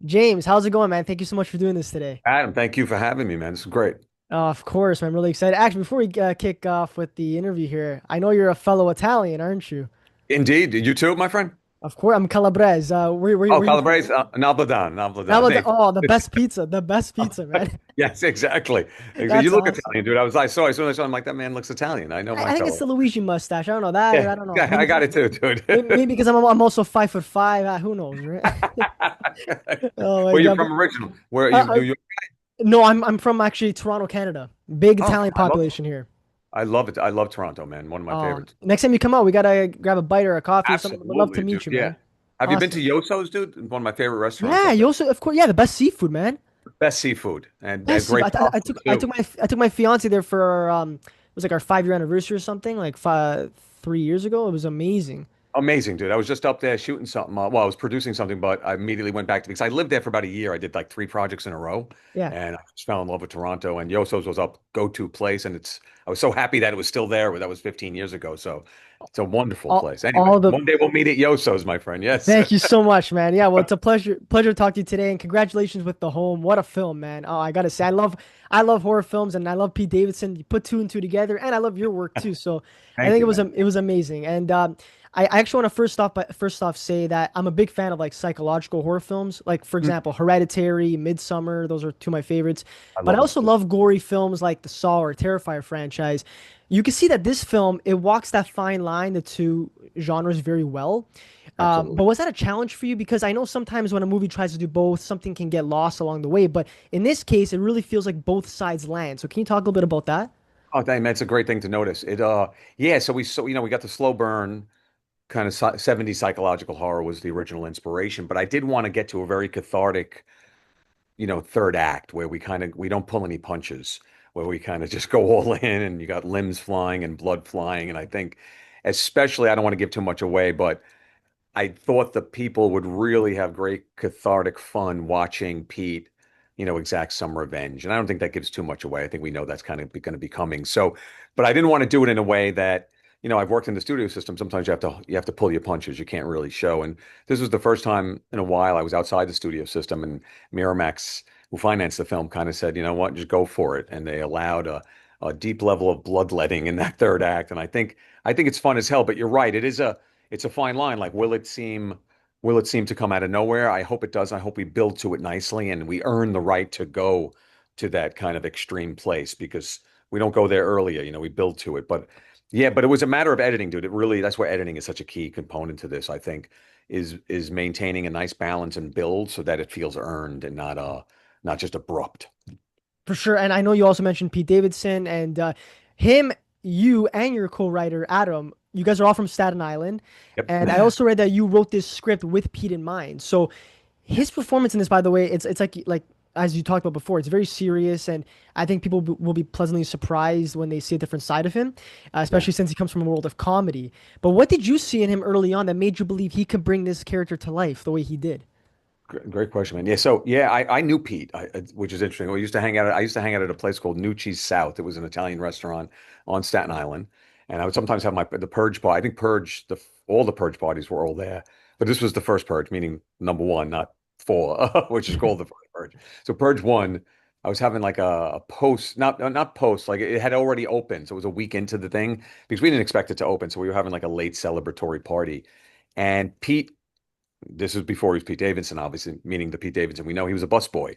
James, how's it going, man? Thank you so much for doing this today. Adam, thank you for having me, man. This is great. Of course, I'm really excited. Actually, before we kick off with the interview here, I know you're a fellow Italian, aren't you? Indeed. You too, my friend? Of course, I'm Calabrese. Oh, Where you from? Calabrese, Nalbadan, How Nalbadan. about Hey, oh, the best pizza, man. yes, exactly. Exactly. You That's look awesome. Italian, dude. I saw, I'm like, that man looks Italian. I know my I think it's fellow. the Luigi mustache. I don't know that. Yeah, I don't know. yeah, I got it too, dude. Maybe because I'm also 5'5". Who knows, right? Oh my Where you God. from originally? Where are Uh, you, uh, New York? no, I'm from actually Toronto, Canada. Big Oh, Italian population here. I love it. I love Toronto, man. One of my favorites. Next time you come out, we gotta grab a bite or a coffee or something. Would love to Absolutely, dude. meet you, Yeah. man. Have you been to Awesome. Yoso's, dude? One of my favorite restaurants Yeah, up you there. also, of course, yeah, the best seafood, man. Best seafood and Best seafood. great pasta too. I took my fiance there for it was like our 5 year anniversary or something, like 3 years ago. It was amazing. Amazing, dude. I was just up there shooting something. Well, I was producing something, but I immediately went back to because I lived there for about a year. I did like three projects in a row, Yeah. and I just fell in love with Toronto. And Yoso's was up go-to place, and I was so happy that it was still there. But that was 15 years ago, so it's a wonderful place. Anyway, All the one day we'll meet at Yoso's, my friend. Yes. Thank you so much, man. Yeah, well, it's a pleasure to talk to you today, and congratulations with The Home. What a film, man. Oh, I gotta say, I love horror films, and I love Pete Davidson. You put two and two together, and I love your work too. So I Thank think you, man. it was amazing. And I actually want to first off say that I'm a big fan of like psychological horror films, like for Mm, example, Hereditary, Midsummer. Those are two of my favorites. I But I love those also too. love gory films like the Saw or Terrifier franchise. You can see that this film it walks that fine line, the two genres very well. But Absolutely. was that a challenge for you? Because I know sometimes when a movie tries to do both, something can get lost along the way. But in this case, it really feels like both sides land. So can you talk a little bit about that? Oh, dang, man, it's a great thing to notice. Yeah. So we got the slow burn kind of 70s psychological horror was the original inspiration, but I did want to get to a very cathartic third act where we don't pull any punches, where we kind of just go all in and you got limbs flying and blood flying. And I think, especially, I don't want to give too much away, but I thought the people would really have great cathartic fun watching Pete, exact some revenge. And I don't think that gives too much away. I think we know that's kind of going to be coming. So, but I didn't want to do it in a way that, I've worked in the studio system. Sometimes you have to pull your punches. You can't really show. And this was the first time in a while I was outside the studio system, and Miramax, who financed the film, kind of said, you know what, just go for it. And they allowed a deep level of bloodletting in that third act. And I think it's fun as hell. But you're right, it's a fine line. Like, will it seem to come out of nowhere? I hope it does. I hope we build to it nicely and we earn the right to go to that kind of extreme place because we don't go there earlier. We build to it. But yeah, but it was a matter of editing, dude. That's where editing is such a key component to this, I think, is maintaining a nice balance and build so that it feels earned and not just abrupt. For sure. And I know you also mentioned Pete Davidson and him, you, and your co-writer Adam. You guys are all from Staten Island, Yep. and I also read that you wrote this script with Pete in mind. So his performance in this, by the way, it's like as you talked about before, it's very serious, and I think people will be pleasantly surprised when they see a different side of him, Yeah. especially since he comes from a world of comedy. But what did you see in him early on that made you believe he could bring this character to life the way he did? Great question, man. Yeah, so yeah, I knew Pete, which is interesting. I used to hang out at a place called Nucci's South. It was an Italian restaurant on Staten Island, and I would sometimes have the Purge party. I think all the Purge parties were all there, but this was the first Purge, meaning number one, not four, which is called the first Purge. So Purge one, I was having like a post, not post, like it had already opened, so it was a week into the thing because we didn't expect it to open, so we were having like a late celebratory party, and Pete. This was before he was Pete Davidson, obviously, meaning the Pete Davidson. We know he was a busboy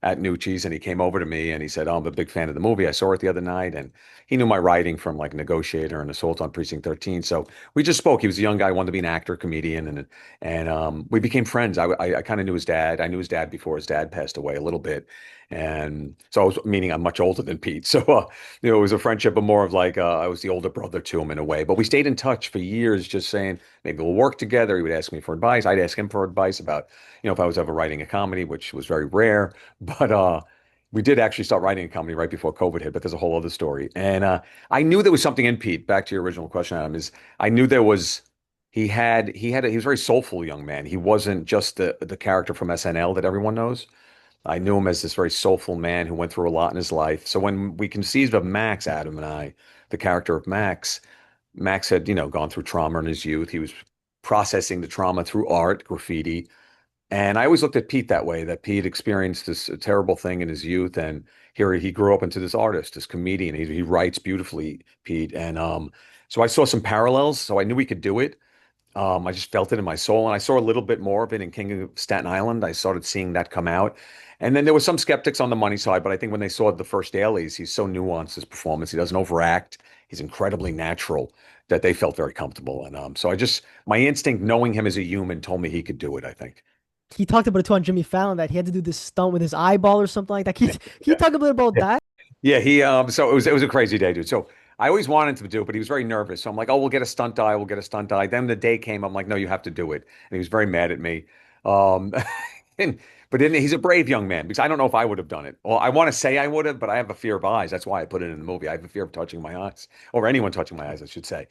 at Nucci's, and he came over to me and he said, "Oh, I'm a big fan of the movie. I saw it the other night." And he knew my writing from like Negotiator and Assault on Precinct 13. So we just spoke. He was a young guy, wanted to be an actor, comedian, and we became friends. I kind of knew his dad. I knew his dad before his dad passed away a little bit. And so I was, meaning I'm much older than Pete. So, it was a friendship, but more of like I was the older brother to him in a way. But we stayed in touch for years, just saying, maybe we'll work together. He would ask me for advice. I'd ask him for advice about, if I was ever writing a comedy, which was very rare. But we did actually start writing a comedy right before COVID hit, but there's a whole other story. And I knew there was something in Pete. Back to your original question, Adam, is I knew there was he was a very soulful young man. He wasn't just the character from SNL that everyone knows. I knew him as this very soulful man who went through a lot in his life. So when we conceived of Max, Adam and I, the character of Max, Max had, gone through trauma in his youth. He was processing the trauma through art, graffiti. And I always looked at Pete that way, that Pete experienced this terrible thing in his youth, and here he grew up into this artist, this comedian. He writes beautifully, Pete. And so I saw some parallels, so I knew he could do it. I just felt it in my soul, and I saw a little bit more of it in King of Staten Island. I started seeing that come out, and then there was some skeptics on the money side, but I think when they saw the first dailies, he's so nuanced his performance. He doesn't overact. He's incredibly natural that they felt very comfortable. And so I just my instinct, knowing him as a human, told me he could do it. I think. He talked about it too on Jimmy Fallon that he had to do this stunt with his eyeball or something like that. Can you Yeah. talk a bit about Yeah. that? Yeah, he so it was a crazy day, dude. So I always wanted to do it, but he was very nervous. So I'm like, oh, we'll get a stunt guy, we'll get a stunt guy. Then the day came, I'm like, no, you have to do it. And he was very mad at me. Um and but then he's a brave young man because I don't know if I would have done it. Well, I want to say I would have, but I have a fear of eyes. That's why I put it in the movie. I have a fear of touching my eyes, or anyone touching my eyes, I should say.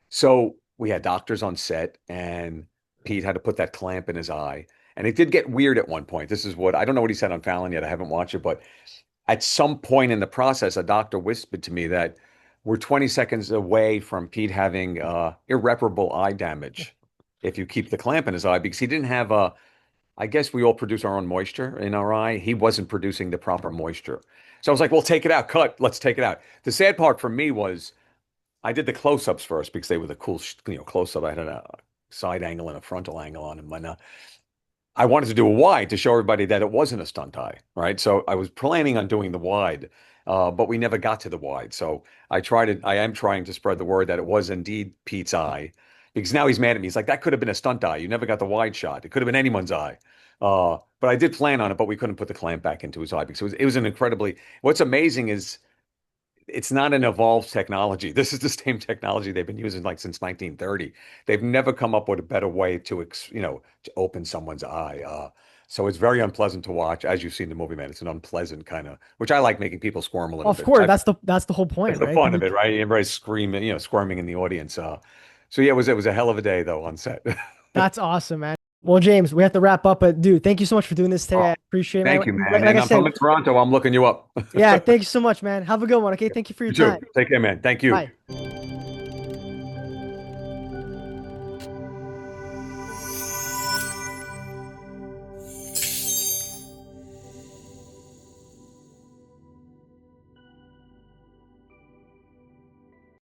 So we had doctors on set, and Pete had to put that clamp in his eye. And it did get weird at one point. This is what I don't know what he said on Fallon yet. I haven't watched it, but at some point in the process, a doctor whispered to me that we're 20 seconds away from Pete having irreparable eye damage if you keep the clamp in his eye because he didn't have I guess we all produce our own moisture in our eye. He wasn't producing the proper moisture. So I was like, well, take it out, cut, let's take it out. The sad part for me was I did the close-ups first because they were the cool, close-up. I had a side angle and a frontal angle on him. And I wanted to do a wide to show everybody that it wasn't a stunt eye, right? So I was planning on doing the wide, but we never got to the wide. So I am trying to spread the word that it was indeed Pete's eye, because now he's mad at me. He's like, that could have been a stunt eye. You never got the wide shot. It could have been anyone's eye. But I did plan on it, but we couldn't put the clamp back into his eye because it was an incredibly, what's amazing is it's not an evolved technology. This is the same technology they've been using like since 1930. They've never come up with a better way to open someone's eye. So it's very unpleasant to watch, as you've seen the movie, man. It's an unpleasant kind of, which I like making people squirm a little Of bit. course, that's the whole That's point, the right? fun of it, right? Everybody's screaming, squirming in the audience. So yeah, it was a hell of a day though on set. That's awesome, man. Well, James, we have to wrap up, but dude, thank you so much for doing this today. I Oh, appreciate it, man. thank you, man. Like I And I'm said, from Toronto. I'm looking you up. yeah, thank you so much, man. Have a good one. Okay, thank you for your You time. too. Take care, man. Thank you. Bye.